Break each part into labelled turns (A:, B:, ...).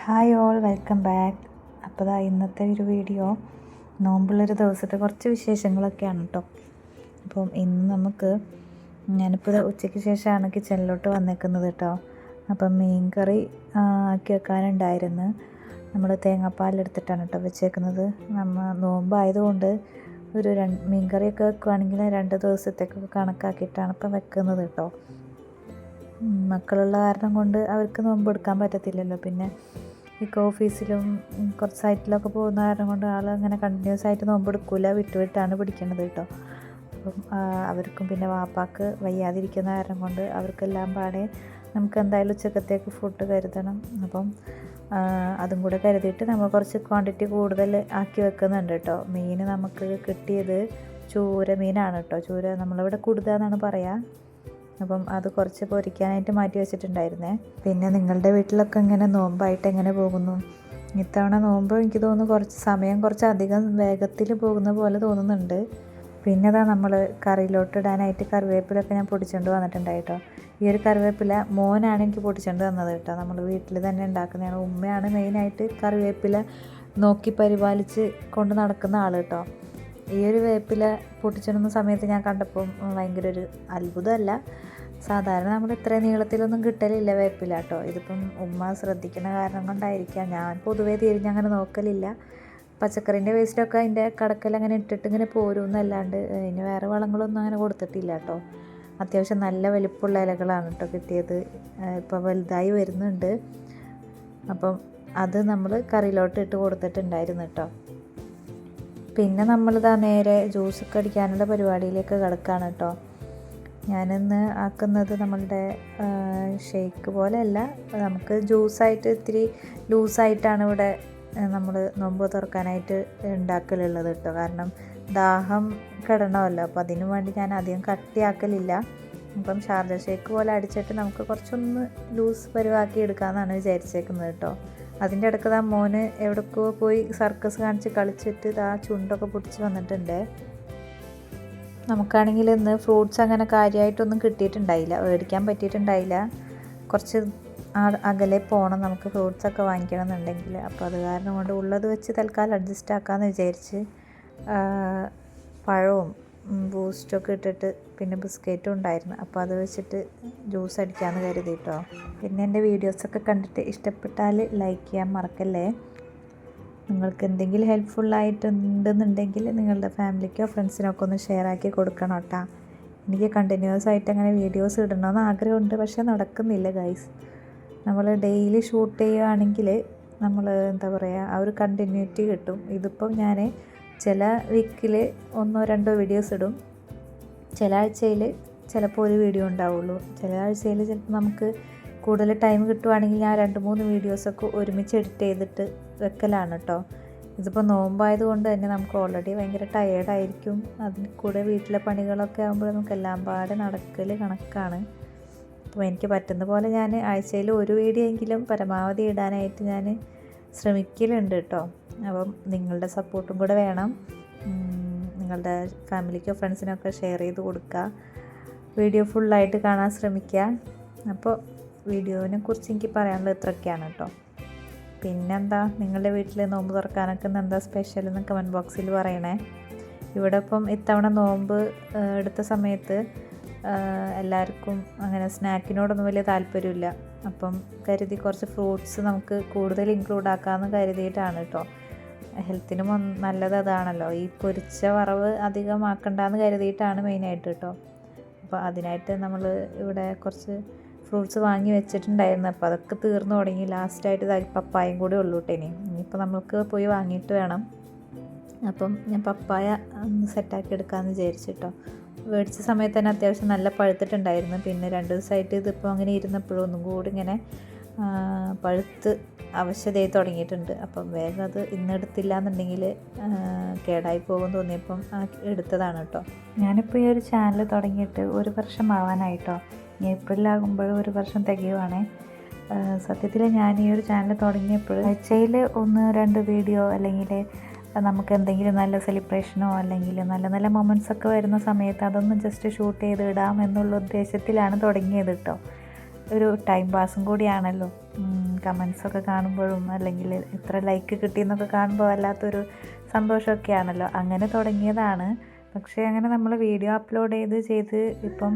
A: Hi all, welcome back. അപ്പോൾ ഇന്നത്തെ ഒരു വീഡിയോ നോമ്പുള്ളൊരു ദിവസത്തെ കുറച്ച് വിശേഷങ്ങളൊക്കെയാണ് കേട്ടോ. അപ്പം ഇന്ന് ഞാനിപ്പോൾ ഉച്ചയ്ക്ക് ശേഷമാണ് കിച്ചണിലോട്ട് വന്നേക്കുന്നത് കേട്ടോ. അപ്പം മീൻ കറി ആക്കി വെക്കാനുണ്ടായിരുന്നു. നമ്മൾ തേങ്ങാപ്പാലെടുത്തിട്ടാണ് കേട്ടോ വെച്ചേക്കുന്നത്. നോമ്പായതുകൊണ്ട് മീൻ കറിയൊക്കെ വെക്കുകയാണെങ്കിൽ 2 ദിവസത്തേക്കൊക്കെ കണക്കാക്കിയിട്ടാണ് ഇപ്പം വെക്കുന്നത് കേട്ടോ. മക്കളുള്ള കാരണം കൊണ്ട് അവർക്ക് നോമ്പ് എടുക്കാൻ പറ്റത്തില്ലല്ലോ. പിന്നെ ഓഫീസിലും കുറച്ച് സൈറ്റിലൊക്കെ പോകുന്ന കാരണം കൊണ്ട് അങ്ങനെ കണ്ടിന്യൂസ് ആയിട്ട് നോമ്പ് എടുക്കില്ല, വിട്ടാണ് പിടിക്കുന്നത് കേട്ടോ. അപ്പം അവർക്കും പിന്നെ വാപ്പാക്ക് വയ്യാതിരിക്കുന്ന കാരണം കൊണ്ട് അവർക്കെല്ലാം പാടെ നമുക്ക് എന്തായാലും ഉച്ചക്കത്തേക്ക് ഫുഡ് കരുതണം. അപ്പം അതും കൂടെ കരുതിയിട്ട് നമ്മൾ കുറച്ച് ക്വാണ്ടിറ്റി കൂടുതൽ ആക്കി വെക്കുന്നുണ്ട് കേട്ടോ. മീൻ നമുക്ക് കിട്ടിയത് ചൂര മീനാണ് കേട്ടോ. ചൂര നമ്മളിവിടെ കുടുത എന്നാണ് പറയുക. അപ്പം അത് കുറച്ച് പൊരിക്കാനായിട്ട് മാറ്റി വെച്ചിട്ടുണ്ടായിരുന്നേ. പിന്നെ നിങ്ങളുടെ വീട്ടിലൊക്കെ എങ്ങനെ നോമ്പായിട്ട് എങ്ങനെ പോകുന്നു? ഇത്തവണ നോമ്പ് എനിക്ക് തോന്നുന്നു സമയം കുറച്ചധികം വേഗത്തിൽ പോകുന്ന പോലെ തോന്നുന്നുണ്ട്. പിന്നെ നമ്മൾ കറിയിലോട്ട് ഇടാനായിട്ട് കറിവേപ്പിലൊക്കെ ഞാൻ പൊടിച്ചുകൊണ്ട് വന്നിട്ടുണ്ടായിട്ടോ. ഈ ഒരു കറിവേപ്പില മോനാണ് എനിക്ക് പൊടിച്ചുകൊണ്ട് തന്നത് കേട്ടോ. നമ്മൾ വീട്ടിൽ തന്നെ ഉണ്ടാക്കുന്നതാണ്. ഉമ്മയാണ് മെയിനായിട്ട് കറിവേപ്പില നോക്കി പരിപാലിച്ച് കൊണ്ട് നടക്കുന്ന ആൾ കേട്ടോ. ഈ ഒരു വേപ്പില പൊട്ടിച്ചിടുന്ന സമയത്ത് ഞാൻ കണ്ടപ്പോൾ ഭയങ്കര ഒരു അത്ഭുതമല്ല, സാധാരണ നമ്മൾ ഇത്രയും നീളത്തിലൊന്നും കിട്ടലില്ല വേപ്പില കേട്ടോ. ഇതിപ്പം ഉമ്മ ശ്രദ്ധിക്കുന്ന കാരണം കൊണ്ടായിരിക്കാം. ഞാൻ പൊതുവേ തിരിഞ്ഞങ്ങനെ നോക്കലില്ല. പച്ചക്കറീൻ്റെ വേസ്റ്റൊക്കെ അതിൻ്റെ കടക്കൽ അങ്ങനെ ഇട്ടിട്ട് ഇങ്ങനെ പോരുമെന്നല്ലാണ്ട് അതിന് വേറെ വളങ്ങളൊന്നും അങ്ങനെ കൊടുത്തിട്ടില്ല കേട്ടോ. അത്യാവശ്യം നല്ല വലിപ്പമുള്ള ഇലകളാണ് കേട്ടോ കിട്ടിയത്. ഇപ്പോൾ വലുതായി വരുന്നുണ്ട്. അപ്പം അത് നമ്മൾ കറിയിലോട്ട് ഇട്ട് കൊടുത്തിട്ടുണ്ടായിരുന്നു കേട്ടോ. പിന്നെ നമ്മളിതാ നേരെ ജ്യൂസൊക്കെ അടിക്കാനുള്ള പരിപാടിയിലേക്ക് കിടക്കുകയാണ് കേട്ടോ. ഞാനിന്ന് ആക്കുന്നത് നമ്മളുടെ ഷേക്ക് പോലെയല്ല, നമുക്ക് ജ്യൂസായിട്ട് ഇത്തിരി ലൂസായിട്ടാണ് ഇവിടെ നമ്മൾ നോമ്പ് തുറക്കാനായിട്ട് ഉണ്ടാക്കലുള്ളത് കേട്ടോ. കാരണം ദാഹം കിടണമല്ലോ, അപ്പോൾ അതിനു വേണ്ടി ഞാൻ അധികം കട്ടിയാക്കലില്ല. അപ്പം ഷാർജ ഷേക്ക് പോലെ അടിച്ചിട്ട് നമുക്ക് കുറച്ചൊന്ന് ലൂസ് പരിവാക്കി എടുക്കാമെന്നാണ് വിചാരിച്ചേക്കുന്നത് കേട്ടോ. അതിൻ്റെ ഇടയ്ക്ക് മോന് എവിടേക്കോ പോയി സർക്കസ് കാണിച്ച് കളിച്ചിട്ട് ചുണ്ടൊക്കെ പൊടിച്ച് വന്നിട്ടുണ്ട്. നമുക്കാണെങ്കിൽ ഇന്ന് ഫ്രൂട്ട്സ് അങ്ങനെ കാര്യമായിട്ടൊന്നും കിട്ടിയിട്ടുണ്ടായില്ല, മേടിക്കാൻ പറ്റിയിട്ടുണ്ടായില്ല. കുറച്ച് അകലെ പോകണം നമുക്ക് ഫ്രൂട്ട്സൊക്കെ വാങ്ങിക്കണം എന്നുണ്ടെങ്കിൽ. അപ്പോൾ അത് കാരണം കൊണ്ട് ഉള്ളത് വെച്ച് തൽക്കാലം അഡ്ജസ്റ്റ് ആക്കാമെന്ന് വിചാരിച്ച് പഴവും ബൂസ്റ്റൊക്കെ ഇട്ടിട്ട് പിന്നെ ബിസ്ക്കറ്റും ഉണ്ടായിരുന്നു. അപ്പോൾ അത് വെച്ചിട്ട് ജ്യൂസ് അടിക്കാമെന്ന് കരുതി കേട്ടോ. പിന്നെ എൻ്റെ വീഡിയോസൊക്കെ കണ്ടിട്ട് ഇഷ്ടപ്പെട്ടാൽ ലൈക്ക് ചെയ്യാൻ മറക്കല്ലേ. നിങ്ങൾക്ക് എന്തെങ്കിലും ഹെൽപ്ഫുള്ളായിട്ടുണ്ടെന്നുണ്ടെങ്കിൽ നിങ്ങളുടെ ഫാമിലിക്കോ ഫ്രണ്ട്സിനോ ഒക്കെ ഒന്ന് ഷെയർ ആക്കി കൊടുക്കണം കേട്ടോ. എനിക്ക് കണ്ടിന്യൂസ് ആയിട്ട് അങ്ങനെ വീഡിയോസ് ഇടണമെന്ന് ആഗ്രഹമുണ്ട്, പക്ഷേ നടക്കുന്നില്ല ഗൈസ്. നമ്മൾ ഡെയിലി ഷൂട്ട് ചെയ്യുകയാണെങ്കിൽ നമ്മൾ എന്താ പറയുക, ആ ഒരു കണ്ടിന്യൂറ്റി കിട്ടും. ഇതിപ്പം ഞാൻ ചില വീക്കിൽ 1-2 വീഡിയോസ് ഇടും. ചില ആഴ്ചയിൽ ചിലപ്പോൾ ഒരു വീഡിയോ ഉണ്ടാവുള്ളൂ. ചില ആഴ്ചയിൽ ചിലപ്പോൾ നമുക്ക് കൂടുതൽ ടൈം കിട്ടുവാണെങ്കിൽ ഞാൻ 2-3 വീഡിയോസൊക്കെ ഒരുമിച്ച് എഡിറ്റ് ചെയ്തിട്ട് വെക്കലാണ് കേട്ടോ. ഇതിപ്പോൾ നോമ്പായതുകൊണ്ട് തന്നെ നമുക്ക് ഓൾറെഡി ഭയങ്കര ടയേർഡായിരിക്കും. അതിന് കൂടെ വീട്ടിലെ പണികളൊക്കെ ആകുമ്പോൾ നമുക്ക് എല്ലാം പാടെ നടക്കൽ കണക്കാണ്. അപ്പോൾ എനിക്ക് പറ്റുന്ന പോലെ ഞാൻ ആഴ്ചയിൽ ഒരു വീഡിയോ എങ്കിലും പരമാവധി ഇടാനായിട്ട് ഞാൻ ശ്രമിക്കലുണ്ട് കേട്ടോ. അപ്പം നിങ്ങളുടെ സപ്പോർട്ടും കൂടെ വേണം. നിങ്ങളുടെ ഫാമിലിക്കോ ഫ്രണ്ട്സിനൊക്കെ ഷെയർ ചെയ്ത് കൊടുക്കുക. വീഡിയോ ഫുള്ളായിട്ട് കാണാൻ ശ്രമിക്കുക. അപ്പോൾ വീഡിയോനെ കുറിച്ച് എനിക്ക് പറയാനുള്ളത് ഇത്രയൊക്കെയാണ് കേട്ടോ. പിന്നെന്താ, നിങ്ങളുടെ വീട്ടിൽ നോമ്പ് തുറക്കാനൊക്കെ എന്താ സ്പെഷ്യൽ എന്ന് കമൻറ്റ് ബോക്സിൽ പറയണേ. ഇവിടെ ഇപ്പം ഇത്തവണ നോമ്പ് എടുത്ത സമയത്ത് എല്ലാവർക്കും അങ്ങനെ സ്നാക്കിനോടൊന്നും വലിയ താല്പര്യമില്ല. അപ്പം കരുതി കുറച്ച് ഫ്രൂട്ട്സ് നമുക്ക് കൂടുതൽ ഇൻക്ലൂഡ് ആക്കാമെന്ന് കരുതിയിട്ടാണ് കേട്ടോ. ഹെൽത്തിനും നല്ലത് അതാണല്ലോ. ഈ പൊരിച്ച വറവ് അധികം ആക്കണ്ടെന്ന് കരുതിയിട്ടാണ് മെയിനായിട്ട് കേട്ടോ. അപ്പോൾ അതിനായിട്ട് നമ്മൾ ഇവിടെ കുറച്ച് ഫ്രൂട്ട്സ് വാങ്ങി വെച്ചിട്ടുണ്ടായിരുന്നു. അപ്പോൾ അതൊക്കെ തീർന്നു തുടങ്ങി. ലാസ്റ്റായിട്ട് പപ്പായയും കൂടെ ഉള്ളൂ കേട്ടോ. ഇനിയിപ്പോൾ നമുക്ക് പോയി വാങ്ങിയിട്ട് വേണം. അപ്പം ഞാൻ പപ്പായ ഒന്ന് സെറ്റാക്കി എടുക്കാമെന്ന് വിചാരിച്ചിട്ടോ. മേടിച്ച സമയത്ത് തന്നെ അത്യാവശ്യം നല്ല പഴുത്തിട്ടുണ്ടായിരുന്നു. പിന്നെ 2 ദിവസമായിട്ട് ഇതിപ്പോൾ അങ്ങനെ ഇരുന്നപ്പോഴും ഒന്നും കൂടി ഇങ്ങനെ പഴുത്ത് അവശതയായി തുടങ്ങിയിട്ടുണ്ട്. അപ്പം വേഗം അത് ഇന്നെടുത്തില്ല എന്നുണ്ടെങ്കിൽ കേടായി പോകുമെന്ന് തോന്നിയപ്പം എടുത്തതാണ് കേട്ടോ. ഞാനിപ്പോൾ ഈ ഒരു ചാനൽ തുടങ്ങിയിട്ട് 1 വർഷം ആവാനായിട്ടോ. ഏപ്രിലാകുമ്പോൾ 1 വർഷം തികയുവാണേ. സത്യത്തിൽ ഞാൻ ഈ ഒരു ചാനൽ തുടങ്ങിയപ്പോൾ ആഴ്ചയിൽ 1-2 വീഡിയോ അല്ലെങ്കിൽ നമുക്ക് എന്തെങ്കിലും നല്ല സെലിബ്രേഷനോ അല്ലെങ്കിൽ നല്ല നല്ല മൊമെൻറ്റ്സൊക്കെ വരുന്ന സമയത്ത് അതൊന്ന് ജസ്റ്റ് ഷൂട്ട് ചെയ്ത് ഇടാം എന്നുള്ള ഉദ്ദേശത്തിലാണ് തുടങ്ങിയത് കേട്ടോ. ഒരു ടൈം പാസും കൂടിയാണല്ലോ. കമൻസൊക്കെ കാണുമ്പോഴും അല്ലെങ്കിൽ എത്ര ലൈക്ക് കിട്ടിയെന്നൊക്കെ കാണുമ്പോൾ വല്ലാത്തൊരു സന്തോഷമൊക്കെയാണല്ലോ. അങ്ങനെ തുടങ്ങിയതാണ്. പക്ഷേ അങ്ങനെ നമ്മൾ വീഡിയോ അപ്ലോഡ് ചെയ്ത് ഇപ്പം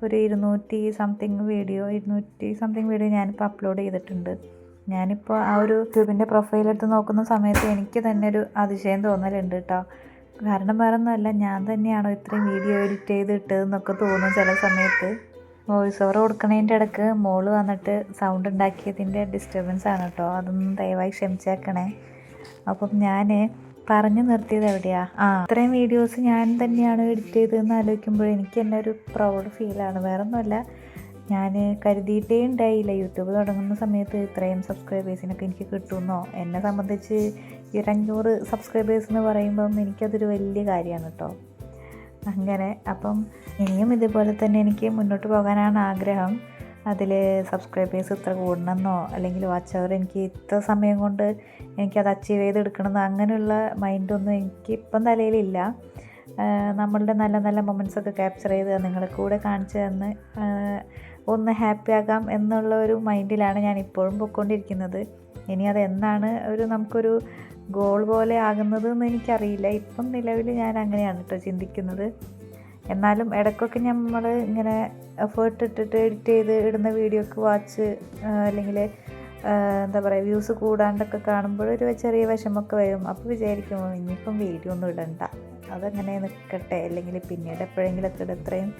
A: ഒരു 200 സംതിങ് വീഡിയോ ഞാനിപ്പോൾ അപ്ലോഡ് ചെയ്തിട്ടുണ്ട്. ഞാനിപ്പോൾ ആ ഒരു യൂട്യൂബിൻ്റെ പ്രൊഫൈലെടുത്ത് നോക്കുന്ന സമയത്ത് എനിക്ക് തന്നെ ഒരു അതിശയം തോന്നലുണ്ട് കേട്ടോ. കാരണം വേറെ ഒന്നുമല്ല, ഞാൻ തന്നെയാണോ ഇത്രയും വീഡിയോ എഡിറ്റ് ചെയ്ത് ഇട്ടതെന്നൊക്കെ തോന്നും ചില സമയത്ത്. വോയിസ് ഓവർ കൊടുക്കണതിൻ്റെ ഇടയ്ക്ക് മോള് വന്നിട്ട് സൗണ്ട് ഉണ്ടാക്കിയതിൻ്റെ ഡിസ്റ്റർബൻസ് ആണ് കേട്ടോ. അതൊന്നും ദയവായി ക്ഷമിച്ചേക്കണേ. അപ്പം ഞാൻ പറഞ്ഞു നിർത്തിയത് എവിടെയാ? ഇത്രയും വീഡിയോസ് ഞാൻ തന്നെയാണ് എഡിറ്റ് ചെയ്തതെന്ന് ആലോചിക്കുമ്പോൾ എനിക്ക് തന്നെ ഒരു പ്രൗഡ് ഫീലാണ്. വേറെ ഒന്നുമല്ല, ഞാൻ കരുതിയിട്ടേ ഉണ്ടായില്ല യൂട്യൂബ് തുടങ്ങുന്ന സമയത്ത് ഇത്രയും സബ്സ്ക്രൈബേഴ്സിനൊക്കെ എനിക്ക് കിട്ടുമെന്നോ. എന്നെ സംബന്ധിച്ച് 500 സബ്സ്ക്രൈബേഴ്സ് എന്ന് പറയുമ്പം എനിക്കതൊരു വലിയ കാര്യമാണ് കേട്ടോ. അങ്ങനെ അപ്പം ഇനിയും ഇതുപോലെ തന്നെ എനിക്ക് മുന്നോട്ട് പോകാനാണ് ആഗ്രഹം. അതിൽ സബ്സ്ക്രൈബേഴ്സ് ഇത്ര കൂടണമെന്നോ അല്ലെങ്കിൽ വാച്ച് അവർ എനിക്ക് ഇത്ര സമയം കൊണ്ട് എനിക്കത് അച്ചീവ് ചെയ്തെടുക്കണമെന്നോ അങ്ങനെയുള്ള മൈൻഡൊന്നും എനിക്കിപ്പം തലയിലില്ല. നമ്മളുടെ നല്ല നല്ല മൊമെൻറ്റ്സൊക്കെ ക്യാപ്ചർ ചെയ്ത് നിങ്ങളെ കൂടെ കാണിച്ചു തന്ന് ഒന്ന് ഹാപ്പി ആകാം എന്നുള്ള ഒരു മൈൻഡിലാണ് ഞാൻ ഇപ്പോഴും പോയിക്കൊണ്ടിരിക്കുന്നത്. ഇനി അതെന്നാണ് നമുക്കൊരു ഗോൾ പോലെ ആകുന്നത് എന്ന് എനിക്കറിയില്ല. ഇപ്പം നിലവിൽ ഞാൻ അങ്ങനെയാണ് കേട്ടോ ചിന്തിക്കുന്നത്. എന്നാലും ഇടയ്ക്കൊക്കെ നമ്മൾ ഇങ്ങനെ എഫേർട്ട് ഇട്ടിട്ട് എഡിറ്റ് ചെയ്ത് ഇടുന്ന വീഡിയോക്ക് വാച്ച് അല്ലെങ്കിൽ എന്താ പറയുക വ്യൂസ് കൂടാണ്ടൊക്കെ കാണുമ്പോൾ ഒരു ചെറിയ വിഷമമൊക്കെ വരും. അപ്പോൾ വിചാരിക്കും ഇനിയിപ്പം വീഡിയോ ഒന്നും ഇടണ്ട, അതങ്ങനെ നിൽക്കട്ടെ, അല്ലെങ്കിൽ പിന്നീട് എപ്പോഴെങ്കിലൊക്കെ ഇത്രയും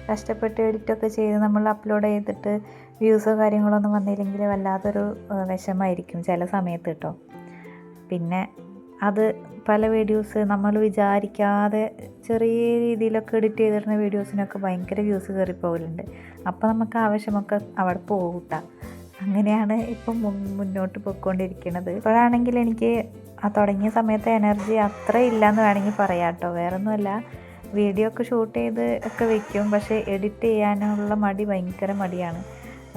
A: കഷ്ടപ്പെട്ട് എഡിറ്റൊക്കെ ചെയ്ത് നമ്മൾ അപ്ലോഡ് ചെയ്തിട്ട് വ്യൂസോ കാര്യങ്ങളൊന്നും വന്നില്ലെങ്കിൽ വല്ലാത്തൊരു വിഷമമായിരിക്കും ചില സമയത്ത് കേട്ടോ. പിന്നെ അത് പല വീഡിയോസ് നമ്മൾ വിചാരിക്കാതെ ചെറിയ രീതിയിലൊക്കെ എഡിറ്റ് ചെയ്തിരുന്ന വീഡിയോസിനൊക്കെ ഭയങ്കര വ്യൂസ് കയറിപ്പോകലുണ്ട്. അപ്പോൾ നമുക്ക് ആവശ്യമൊക്കെ അവിടെ പോകൂട്ട. അങ്ങനെയാണ് ഇപ്പം മുന്നോട്ട് പോയിക്കൊണ്ടിരിക്കുന്നത്. ഇപ്പോഴാണെങ്കിൽ എനിക്ക് ആ തുടങ്ങിയ സമയത്ത് എനർജി അത്ര ഇല്ലയെന്ന് വേണമെങ്കിൽ പറയാം കേട്ടോ. വേറൊന്നുമല്ല, വീഡിയോ ഒക്കെ ഷൂട്ട് ചെയ്ത് ഒക്കെ വയ്ക്കും, പക്ഷേ എഡിറ്റ് ചെയ്യാനുള്ള മടി ഭയങ്കര മടിയാണ്.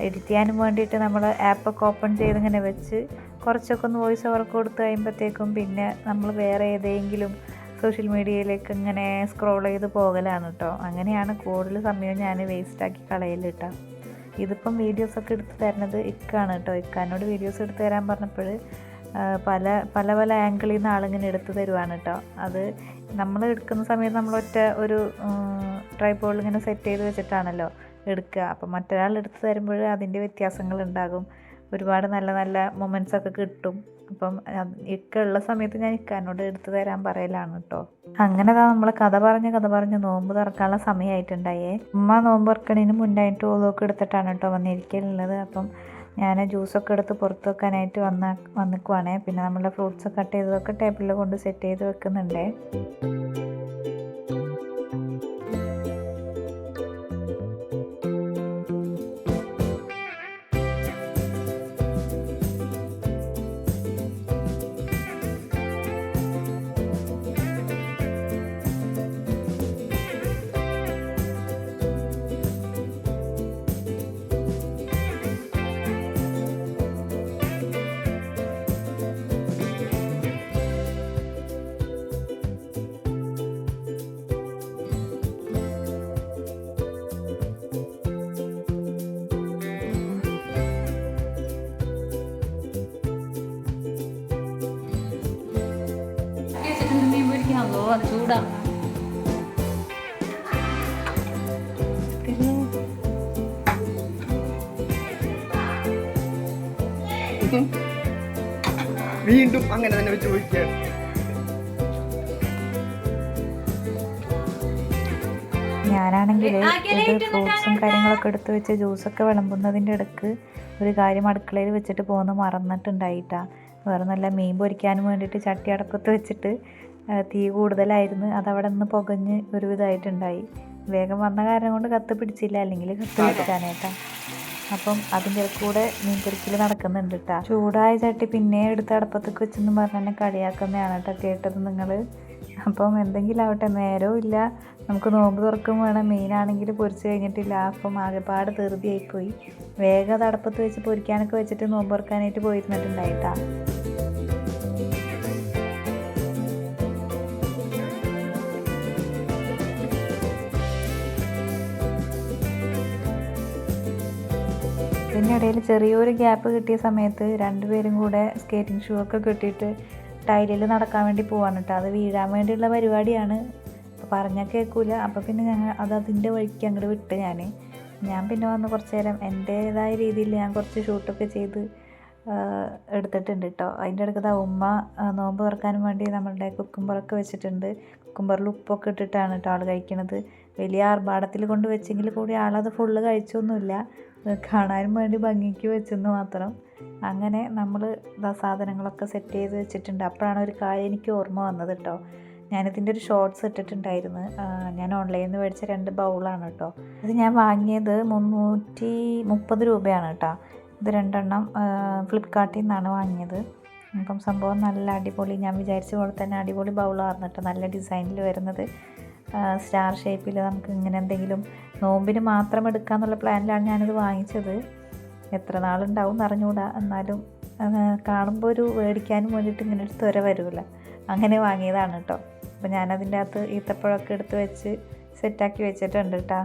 A: എഡിറ്റ് ചെയ്യാനും വേണ്ടിയിട്ട് നമ്മൾ ആപ്പൊക്കെ ഓപ്പൺ ചെയ്ത് ഇങ്ങനെ വെച്ച് കുറച്ചൊക്കെ ഒന്ന് വോയിസ് ഓവർ കൊടുത്ത് കഴിയുമ്പോഴത്തേക്കും പിന്നെ നമ്മൾ വേറെ ഏതെങ്കിലും സോഷ്യൽ മീഡിയയിലേക്ക് ഇങ്ങനെ സ്ക്രോൾ ചെയ്ത് പോകലാണ് കേട്ടോ. അങ്ങനെയാണ് കൂടുതൽ സമയം ഞാൻ വേസ്റ്റാക്കി കളയൽ കേട്ടോ. ഇതിപ്പം വീഡിയോസൊക്കെ എടുത്ത് തരുന്നത് ഇക്കാണ് കേട്ടോ. ഇക്കാനോട് വീഡിയോസ് എടുത്ത് തരാൻ പറഞ്ഞപ്പോൾ പല പല പല ആംഗിളിൽ നിന്ന് ആളിങ്ങനെ എടുത്ത് തരുവാണ് കേട്ടോ. അത് നമ്മൾ എടുക്കുന്ന സമയത്ത് നമ്മളൊറ്റ ഒരു ട്രൈപോഡിൽ ഇങ്ങനെ സെറ്റ് ചെയ്ത് വെച്ചിട്ടാണല്ലോ എടുക്കുക. അപ്പം മറ്റൊരാൾ എടുത്ത് തരുമ്പോൾ അതിൻ്റെ വ്യത്യാസങ്ങളുണ്ടാകും. ഒരുപാട് നല്ല നല്ല മൊമെൻറ്റ്സൊക്കെ കിട്ടും. അപ്പം ഇക്ക ഉള്ള സമയത്ത് ഞാൻ ഇക്കാനോട് എടുത്ത് തരാൻ പറയലാണ് കേട്ടോ. അങ്ങനെ നമ്മൾ കഥ പറഞ്ഞ് നോമ്പ് തുറക്കാനുള്ള സമയമായിട്ടുണ്ടായേ. ഉമ്മ നോമ്പ് തുറക്കണതിന് മുന്നായിട്ട് ഓതൊക്കെ എടുത്തിട്ടാണ് കേട്ടോ വന്നിരിക്കലുള്ളത്. അപ്പം ഞാൻ ജ്യൂസൊക്കെ എടുത്ത് പുറത്ത് വെക്കാനായിട്ട് വന്നിക്കുവാണേ. പിന്നെ നമ്മളുടെ ഫ്രൂട്ട്സ് കട്ട് ചെയ്തതൊക്കെ ടേബിളിൽ കൊണ്ട് സെറ്റ് ചെയ്ത് വെക്കുന്നുണ്ടേ.
B: അത് ചൂടാ.
C: വീണ്ടും അങ്ങനെ തന്നെ വെച്ച് ഒഴിക്കുകയാണ്.
A: ഞാനാണെങ്കിൽ ഇത് ഫ്രൂട്ട്സും കാര്യങ്ങളൊക്കെ എടുത്ത് വെച്ച് ജ്യൂസൊക്കെ വിളമ്പുന്നതിൻ്റെ ഇടയ്ക്ക് ഒരു കാര്യം അടുക്കളയിൽ വെച്ചിട്ട് പോകുന്ന മറന്നിട്ടുണ്ടായിട്ടാ. വേറെ നല്ല മീൻ പൊരിക്കാനും വേണ്ടിയിട്ട് ചട്ടി അടക്കത്ത് വെച്ചിട്ട് തീ കൂടുതലായിരുന്നു. അതവിടെ നിന്ന് പുകഞ്ഞ് ഒരുവിധമായിട്ടുണ്ടായി. വേഗം വന്ന കാരണം കൊണ്ട് കത്ത് പിടിച്ചില്ല, അല്ലെങ്കിൽ കത്ത് പിടിക്കാനേട്ടാ. അപ്പം അതിൻ്റെ കൂടെ മീൻ പൊരിക്കൽ നടക്കുന്നുണ്ട് കേട്ടോ. ചൂടായ ചട്ടി പിന്നെ എടുത്ത് അടപ്പത്തേക്ക് വെച്ചെന്ന് പറഞ്ഞ് തന്നെ കളിയാക്കുന്നതാണ് കേട്ടോ കേട്ടത് നിങ്ങൾ. അപ്പം എന്തെങ്കിലും ആവട്ടെ, നേരവും ഇല്ല, നമുക്ക് നോമ്പ് തുറക്കും വേണം. മീനാണെങ്കിൽ പൊരിച്ച് കഴിഞ്ഞിട്ടില്ല. അപ്പം ആകെപ്പാട് ധൃതിയായിപ്പോയി. വേഗം അത് അടപ്പത്ത് വെച്ച് പൊരിക്കാനൊക്കെ വെച്ചിട്ട് നോമ്പ് തുറക്കാനായിട്ട് പോയിരുന്നിട്ടുണ്ടായിട്ടാ. അതിനിടയിൽ ചെറിയൊരു ഗ്യാപ്പ് കിട്ടിയ സമയത്ത് രണ്ടുപേരും കൂടെ സ്കേറ്റിംഗ് ഷൂ ഒക്കെ കിട്ടിയിട്ട് ടൈലിൽ നടക്കാൻ വേണ്ടി പോവാണ് കേട്ടോ. അത് വീഴാൻ വേണ്ടിയുള്ള പരിപാടിയാണ്. അപ്പോൾ പറഞ്ഞാൽ കേൾക്കൂല. അപ്പോൾ പിന്നെ ഞങ്ങൾ അതിൻ്റെ വഴിക്ക് അങ്ങോട്ട് വിട്ട് ഞാൻ പിന്നെ വന്ന് കുറച്ച് നേരം എൻ്റേതായ രീതിയിൽ ഞാൻ കുറച്ച് ഷൂട്ടൊക്കെ ചെയ്ത് എടുത്തിട്ടുണ്ട് കേട്ടോ. അതിൻ്റെ ഇടയ്ക്ക് ഉമ്മ നോമ്പ് തുറക്കാനും വേണ്ടി നമ്മളുടെ കുക്കുംബറൊക്കെ വെച്ചിട്ടുണ്ട്. കുക്കുംബറിൽ ഉപ്പൊക്കെ ഇട്ടിട്ടാണ് കേട്ടോ ആൾ കഴിക്കണത്. വലിയ ആർഭാടത്തിൽ കൊണ്ട് വെച്ചെങ്കിൽ കൂടി ആളത് ഫുള്ള് കഴിച്ചൊന്നുമില്ല, കാണാനും വേണ്ടി ഭംഗിക്ക് വെച്ചെന്ന് മാത്രം. അങ്ങനെ നമ്മൾ സാധനങ്ങളൊക്കെ സെറ്റ് ചെയ്ത് വെച്ചിട്ടുണ്ട്. അപ്പോഴാണ് ഒരു കാര്യം എനിക്ക് ഓർമ്മ വന്നത് കേട്ടോ. ഞാനിതിൻ്റെ ഒരു ഷോർട്സ് ഇട്ടിട്ടുണ്ടായിരുന്നു. ഞാൻ ഓൺലൈനിൽ നിന്ന് മേടിച്ച 2 ബൗളാണ് കേട്ടോ. ഇത് ഞാൻ വാങ്ങിയത് 330 രൂപയാണ് കേട്ടോ. ഇത് 2 എണ്ണം ഫ്ലിപ്കാർട്ടിൽ നിന്നാണ് വാങ്ങിയത്. അപ്പം സംഭവം നല്ല അടിപൊളി, ഞാൻ വിചാരിച്ച പോലെ തന്നെ അടിപൊളി ബൗളായിരുന്നു കേട്ടോ. നല്ല ഡിസൈനിൽ വരുന്നത്, സ്റ്റാർ ഷേപ്പിൽ. നമുക്ക് ഇങ്ങനെ എന്തെങ്കിലും നോമ്പിന് മാത്രം എടുക്കാമെന്നുള്ള പ്ലാനിലാണ് ഞാനിത് വാങ്ങിച്ചത്. എത്ര നാളുണ്ടാവും എന്നറിഞ്ഞുകൂടാ, എന്നാലും കാണുമ്പോൾ ഒരു മേടിക്കാനും വേണ്ടിയിട്ട് ഇങ്ങനെ ഒരു ത്വര വരുമല്ല, അങ്ങനെ വാങ്ങിയതാണ് കേട്ടോ. അപ്പോൾ ഞാനതിൻ്റെ അകത്ത് ഈത്തപ്പഴമൊക്കെ എടുത്ത് വെച്ച് സെറ്റാക്കി വെച്ചിട്ടുണ്ട് കേട്ടോ.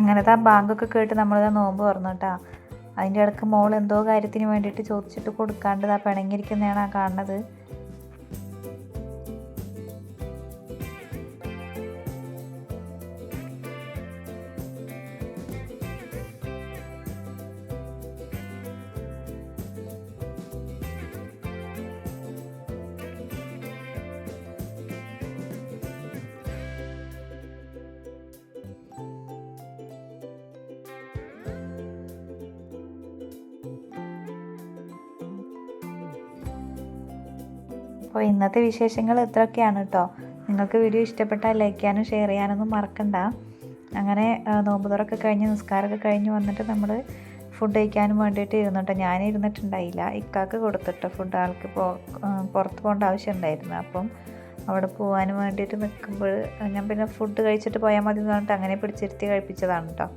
A: അങ്ങനത്തെ ആ ബാങ്കൊക്കെ കേട്ട് നമ്മളിതാ നോമ്പ് തുറന്നു കേട്ടോ. അതിൻ്റെ ഇടയ്ക്ക് മോൾ എന്തോ കാര്യത്തിന് വേണ്ടിയിട്ട് ചോദിച്ചിട്ട് കൊടുക്കാണ്ട് ആ പിണങ്ങിയിരിക്കുന്നതാണ് ആ കാണുന്നത്. അപ്പോൾ ഇന്നത്തെ വിശേഷങ്ങൾ ഇത്രയൊക്കെയാണ് കേട്ടോ. നിങ്ങൾക്ക് വീഡിയോ ഇഷ്ടപ്പെട്ടാൽ ലൈക്ക് ചെയ്യാനും ഷെയർ ചെയ്യാനൊന്നും മറക്കണ്ട. അങ്ങനെ നോമ്പ് തുറക്കെ കഴിഞ്ഞ് നിസ്കാരമൊക്കെ കഴിഞ്ഞ് വന്നിട്ട് നമ്മൾ ഫുഡ് കഴിക്കാനും വേണ്ടിയിട്ട് ഇരുന്നിട്ടോ. ഞാൻ ഇരുന്നിട്ടുണ്ടായില്ല, ഇക്കാക്ക് കൊടുത്തിട്ടോ ഫുഡ്. ആൾക്ക് പുറത്ത് പോകേണ്ട ആവശ്യം ഉണ്ടായിരുന്നു. അപ്പം അവിടെ പോകാനും വേണ്ടിയിട്ട് നിൽക്കുമ്പോൾ ഞാൻ പിന്നെ ഫുഡ് കഴിച്ചിട്ട് പോയാൽ മതി എന്ന് പറഞ്ഞിട്ട് അങ്ങനെ പിടിച്ചിരുത്തി കഴിപ്പിച്ചതാണ് കേട്ടോ.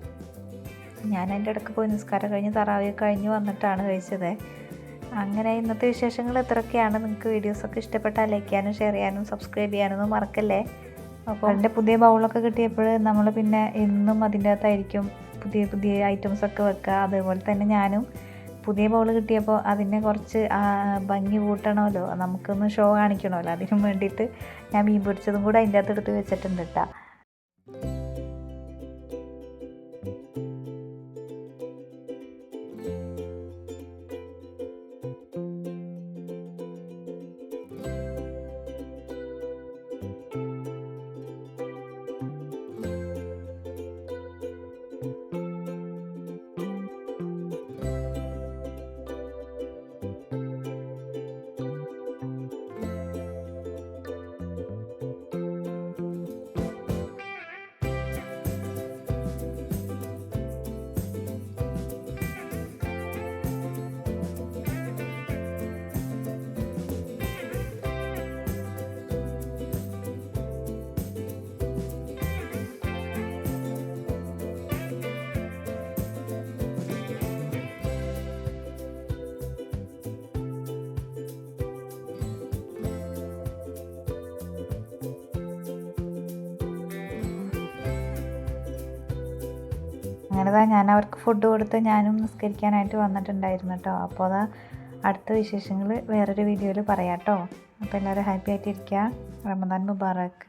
A: ഞാൻ അതിൻ്റെ ഇടയ്ക്ക് പോയി നിസ്കാരം കഴിഞ്ഞ് തറാവിയൊക്കെ കഴിഞ്ഞ് വന്നിട്ടാണ് കഴിച്ചത്. അങ്ങനെ ഇന്നത്തെ വിശേഷങ്ങൾ ഇത്രയൊക്കെയാണ്. നിങ്ങൾക്ക് വീഡിയോസൊക്കെ ഇഷ്ടപ്പെട്ടാൽ ലൈക്ക് ചെയ്യാനും ഷെയർ ചെയ്യാനും സബ്സ്ക്രൈബ് ചെയ്യാനൊന്നും മറക്കല്ലേ. അപ്പോൾ അതിൻ്റെ പുതിയ ബൗളൊക്കെ കിട്ടിയപ്പോൾ നമ്മൾ പിന്നെ എന്നും അതിൻ്റെ അകത്തായിരിക്കും പുതിയ പുതിയ ഐറ്റംസൊക്കെ വെക്കുക. അതേപോലെ തന്നെ ഞാനും പുതിയ ബൗൾ കിട്ടിയപ്പോൾ അതിനെ കുറച്ച് ഭംഗി കൂട്ടണമല്ലോ, നമുക്കൊന്ന് ഷോ കാണിക്കണമല്ലോ. അതിനും വേണ്ടിയിട്ട് ഞാൻ മീൻ പൊരിച്ചതും കൂടെ അതിൻ്റെ അകത്ത് എടുത്ത് വെച്ചിട്ടുണ്ട് കേട്ടോ. അങ്ങനെ ഞാൻ അവർക്ക് ഫുഡ് കൊടുത്ത് ഞാനും നിസ്കരിക്കാനായിട്ട് വന്നിട്ടുണ്ടായിരുന്നു കേട്ടോ. അപ്പോൾ അതാ അടുത്ത വിശേഷങ്ങൾ വേറൊരു വീഡിയോയിൽ പറയാം കേട്ടോ. അപ്പോൾ എല്ലാവരും ഹാപ്പി ആയിട്ടിരിക്കുക. റമദാൻ മുബാറക്ക്.